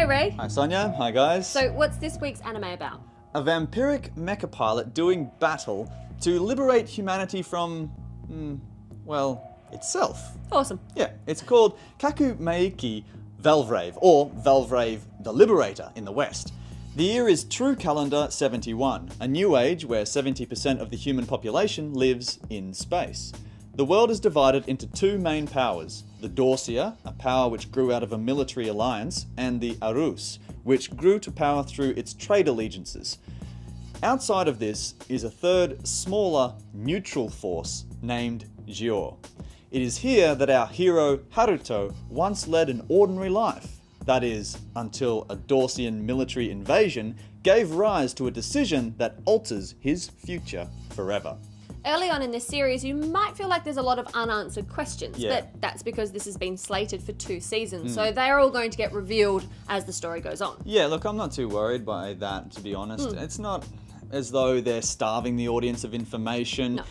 Hi Ray. Hi Sonya, hi guys. So what's this week's anime about? A vampiric mecha pilot doing battle to liberate humanity from, itself. Awesome. Yeah, it's called Kaku Meiki Valvrave, or Valvrave the Liberator in the West. The year is True Calendar 71, a new age where 70% of the human population lives in space. The world is divided into two main powers, the Dorsia, a power which grew out of a military alliance, and the Arus, which grew to power through its trade allegiances. Outside of this is a third, smaller, neutral force named Jior. It is here that our hero Haruto once led an ordinary life. That is, until a Dorsian military invasion gave rise to a decision that alters his future forever. Early on in this series, you might feel like there's a lot of unanswered questions, Yeah. but that's because this has been slated for 2 seasons, so they're all going to get revealed as the story goes on. Yeah, look, I'm not too worried by that, to be honest. It's not as though they're starving the audience of information. No.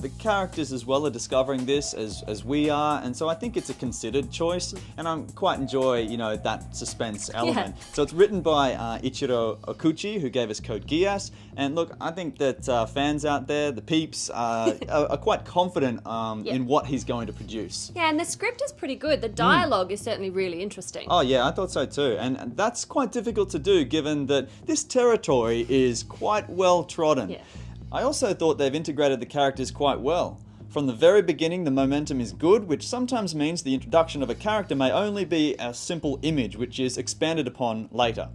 The characters as well are discovering this as we are, and so I think it's a considered choice, and I quite enjoy, that suspense element. Yeah. So it's written by Ichiro Okuchi, who gave us Code Geass, and look, I think that fans out there, the peeps, are quite confident in what he's going to produce. Yeah, and the script is pretty good. The dialogue is certainly really interesting. Oh yeah, I thought so too. And that's quite difficult to do given that this territory is quite well trodden. Yeah. I also thought they've integrated the characters quite well. From the very beginning, the momentum is good, which sometimes means the introduction of a character may only be a simple image, which is expanded upon later.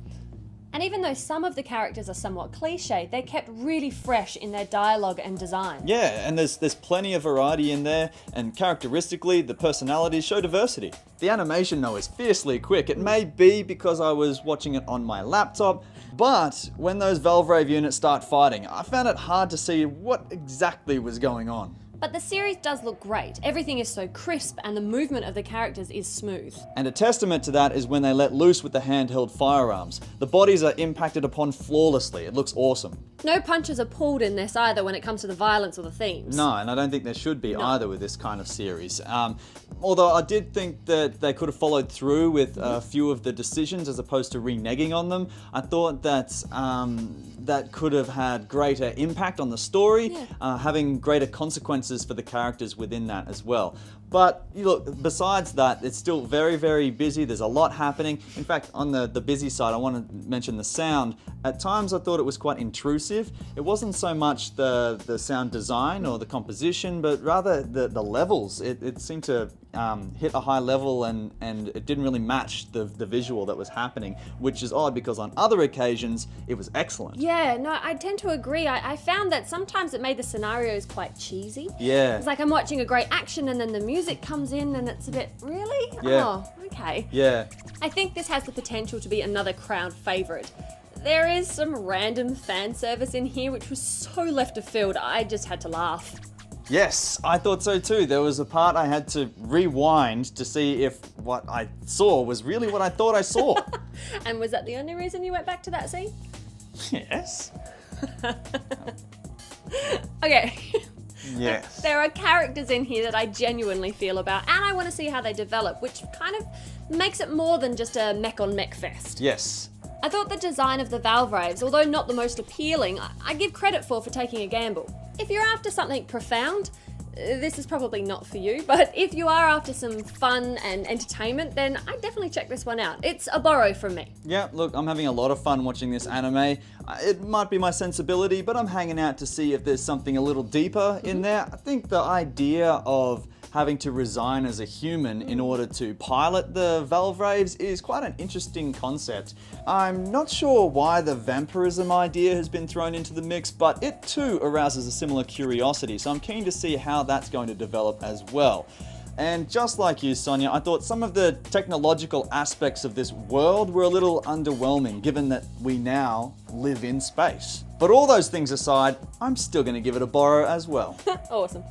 And even though some of the characters are somewhat cliche, they're kept really fresh in their dialogue and design. Yeah, and there's plenty of variety in there, and characteristically, the personalities show diversity. The animation, though, is fiercely quick. It may be because I was watching it on my laptop, but when those Valvrave units start fighting, I found it hard to see what exactly was going on. But the series does look great. Everything is so crisp and the movement of the characters is smooth. And a testament to that is when they let loose with the handheld firearms. The bodies are impacted upon flawlessly. It looks awesome. No punches are pulled in this either when it comes to the violence or the themes. No, and I don't think there should be either with this kind of series. Although I did think that they could have followed through with a few of the decisions as opposed to reneging on them. I thought that that could have had greater impact on the story, having greater consequences for the characters within that as well. But look, besides that, it's still very, very busy. There's a lot happening. In fact, on the busy side, I want to mention the sound. At times, I thought it was quite intrusive. It wasn't so much the sound design or the composition, but rather the levels. It seemed to hit a high level and it didn't really match the visual that was happening, which is odd because on other occasions, it was excellent. Yeah, no, I tend to agree. I found that sometimes it made the scenarios quite cheesy. Yeah. It's like I'm watching a great action and then the music comes in and it's a bit, really? Yeah. Oh, okay. Yeah. I think this has the potential to be another crowd favourite. There is some random fan service in here which was so left of field, I just had to laugh. Yes, I thought so too. There was a part I had to rewind to see if what I saw was really what I thought I saw. And was that the only reason you went back to that scene? Yes. Okay. Yes. There are characters in here that I genuinely feel about, and I want to see how they develop, which kind of makes it more than just a mech-on-mech fest. Yes. I thought the design of the Valvraves, although not the most appealing, I give credit for taking a gamble. If you're after something profound, this is probably not for you, but if you are after some fun and entertainment, then I'd definitely check this one out. It's a borrow from me. Yeah, look, I'm having a lot of fun watching this anime. It might be my sensibility, but I'm hanging out to see if there's something a little deeper in there. I think the idea of having to resign as a human in order to pilot the Valvraves is quite an interesting concept. I'm not sure why the vampirism idea has been thrown into the mix, but it too arouses a similar curiosity, so I'm keen to see how that's going to develop as well. And just like you, Sonya, I thought some of the technological aspects of this world were a little underwhelming, given that we now live in space. But all those things aside, I'm still going to give it a borrow as well. Awesome.